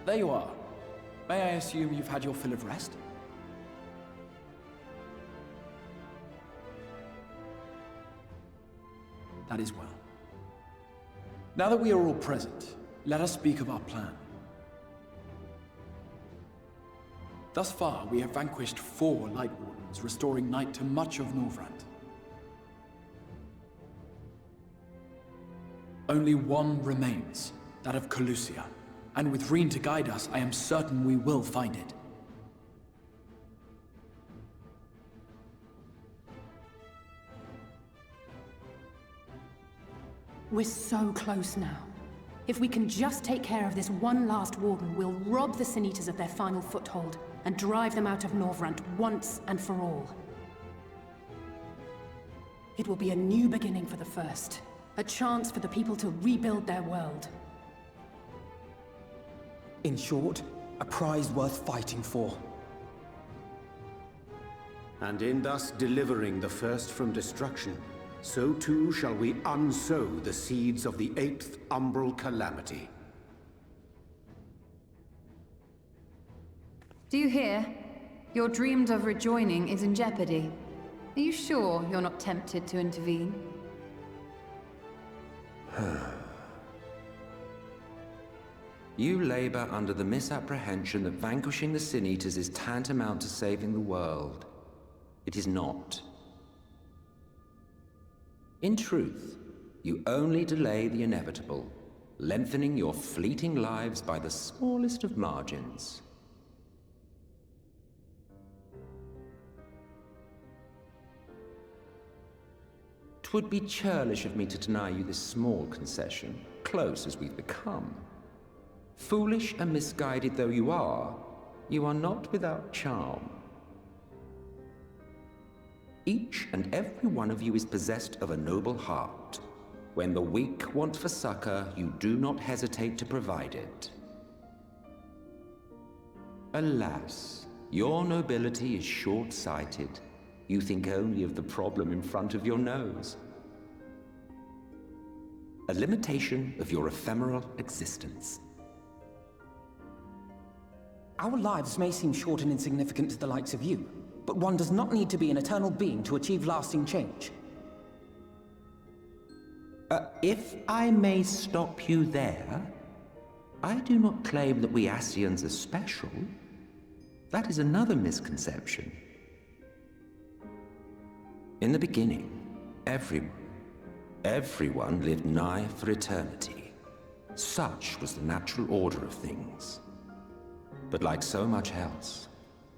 there you are. May I assume you've had your fill of rest? That is well. Now that we are all present, let us speak of our plan. Thus far, we have vanquished 4 Light Wardens, restoring night to much of Norvrand. Only one remains, that of Calusia, and with Reen to guide us, I am certain we will find it. We're so close now. If we can just take care of this one last Warden, we'll rob the Sin Eaters of their final foothold and drive them out of Norvrand once and for all. It will be a new beginning for the First. A chance for the people to rebuild their world. In short, a prize worth fighting for. And in thus delivering the First from destruction, so too shall we unsow the seeds of the 8th umbral calamity. Do you hear? Your dreamed of rejoining is in jeopardy. Are you sure you're not tempted to intervene? You labor under the misapprehension that vanquishing the Sin Eaters is tantamount to saving the world. It is not. In truth, you only delay the inevitable, lengthening your fleeting lives by the smallest of margins. Twould be churlish of me to deny you this small concession, close as we've become. Foolish and misguided though you are not without charm. Each and every one of you is possessed of a noble heart. When the weak want for succor, you do not hesitate to provide it. Alas, your nobility is short-sighted. You think only of the problem in front of your nose. A limitation of your ephemeral existence. Our lives may seem short and insignificant to the likes of you, but one does not need to be an eternal being to achieve lasting change. If I may stop you there, I do not claim that we Ascians are special. That is another misconception. In the beginning, everyone lived nigh for eternity. Such was the natural order of things. But like so much else,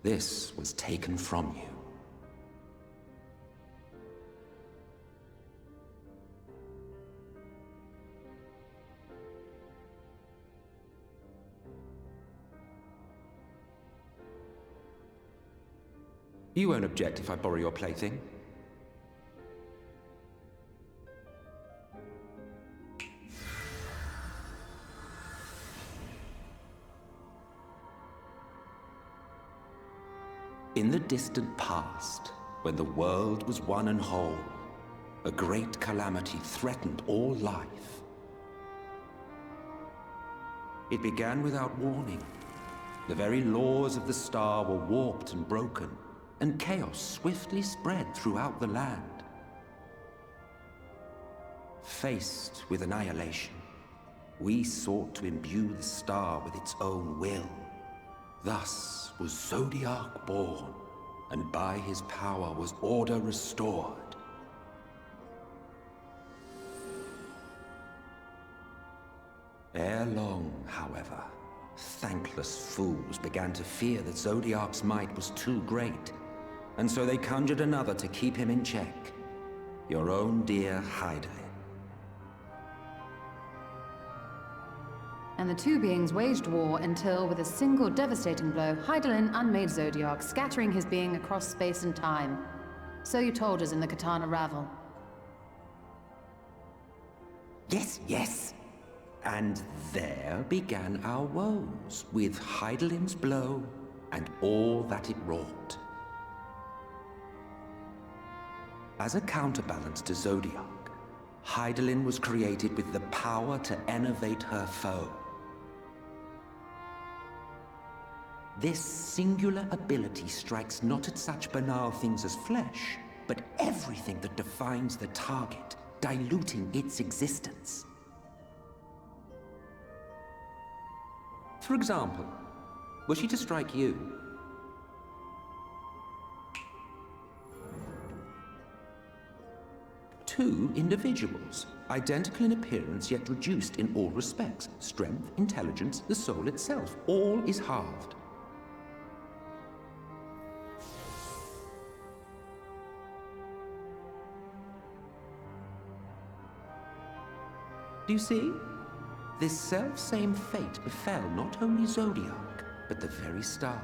this was taken from you. You won't object if I borrow your plaything? In the distant past, when the world was one and whole, a great calamity threatened all life. It began without warning. The very laws of the star were warped and broken, and chaos swiftly spread throughout the land. Faced with annihilation, we sought to imbue the star with its own will. Thus was Zodiac born, and by his power was order restored. Ere long, however, thankless fools began to fear that Zodiac's might was too great, and so they conjured another to keep him in check. Your own dear Hydaelyn. And the two beings waged war until, with a single devastating blow, Hydaelyn unmade Zodiac, scattering his being across space and time. So you told us in the Katana Ravel. Yes. And there began our woes, with Hydaelyn's blow and all that it wrought. As a counterbalance to Zodiac, Hydaelyn was created with the power to enervate her foe. This singular ability strikes not at such banal things as flesh, but everything that defines the target, diluting its existence. For example, were she to strike you, two individuals, identical in appearance yet reduced in all respects. Strength, intelligence, the soul itself, all is halved. Do you see? This self-same fate befell not only Zodiac, but the very star.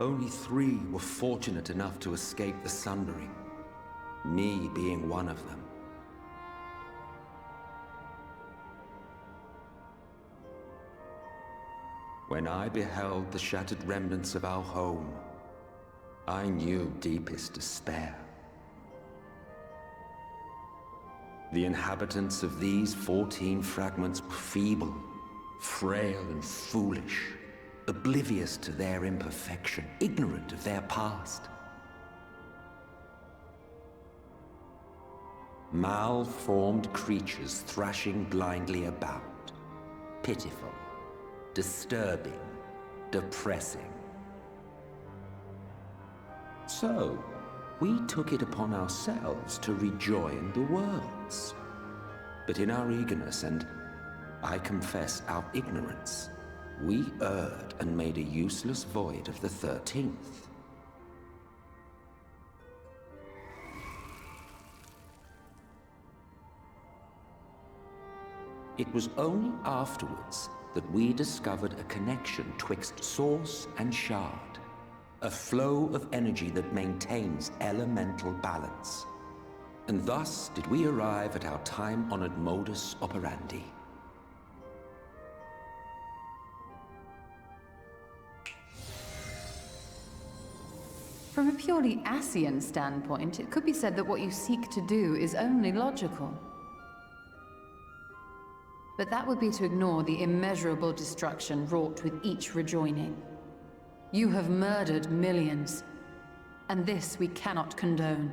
Only 3 were fortunate enough to escape the Sundering, me being one of them. When I beheld the shattered remnants of our home, I knew deepest despair. The inhabitants of these 14 fragments were feeble, frail and foolish, oblivious to their imperfection, ignorant of their past. Malformed creatures thrashing blindly about. Pitiful, disturbing, depressing. So, we took it upon ourselves to rejoin the worlds. But in our eagerness and, I confess, our ignorance, we erred and made a useless void of the 13th. It was only afterwards that we discovered a connection twixt source and shard. A flow of energy that maintains elemental balance. And thus did we arrive at our time-honored modus operandi. From a purely Ascian standpoint, it could be said that what you seek to do is only logical. But that would be to ignore the immeasurable destruction wrought with each rejoining. You have murdered millions, and this we cannot condone.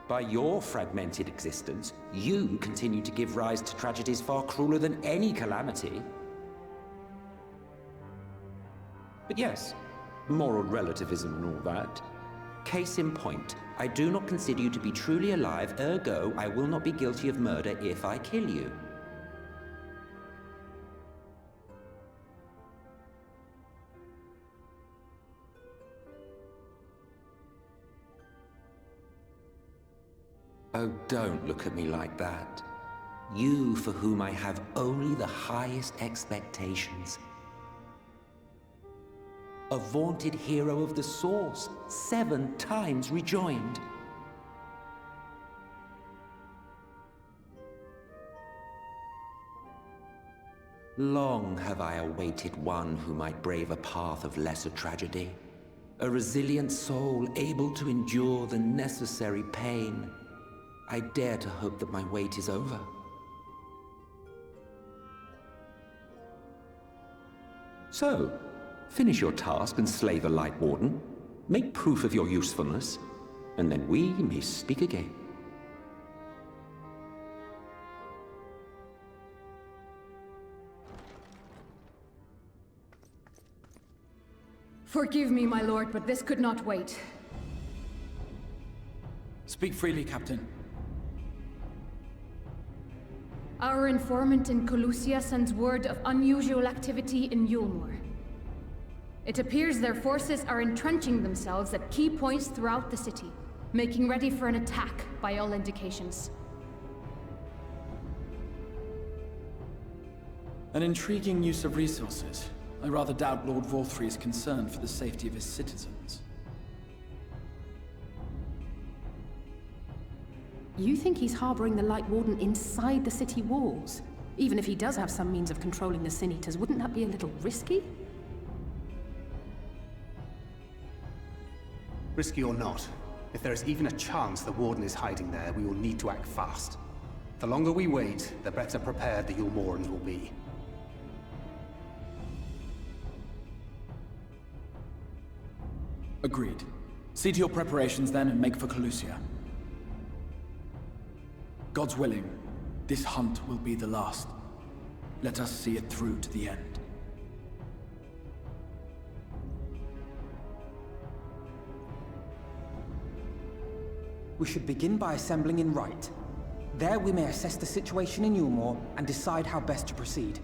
By your fragmented existence, you continue to give rise to tragedies far crueler than any calamity. But yes, moral relativism and all that. Case in point, I do not consider you to be truly alive, ergo I will not be guilty of murder if I kill you. Oh, don't look at me like that. You for whom I have only the highest expectations. A vaunted hero of the Source, 7 times rejoined. Long have I awaited one who might brave a path of lesser tragedy. A resilient soul able to endure the necessary pain. I dare to hope that my wait is over. So, finish your task and slay the Light Warden. Make proof of your usefulness, and then we may speak again. Forgive me, my lord, but this could not wait. Speak freely, Captain. Our informant in Colusia sends word of unusual activity in Eulmore. It appears their forces are entrenching themselves at key points throughout the city, making ready for an attack by all indications. An intriguing use of resources. I rather doubt Lord Vorthry is concerned for the safety of his citizens. You think he's harboring the Light Warden inside the city walls? Even if he does have some means of controlling the Sin Eaters, wouldn't that be a little risky? Risky or not, if there is even a chance the Warden is hiding there, we will need to act fast. The longer we wait, the better prepared the Eulmorans will be. Agreed. See to your preparations then and make for Calusia. God's willing, this hunt will be the last. Let us see it through to the end. We should begin by assembling in Rite. There we may assess the situation in Eulmore and decide how best to proceed.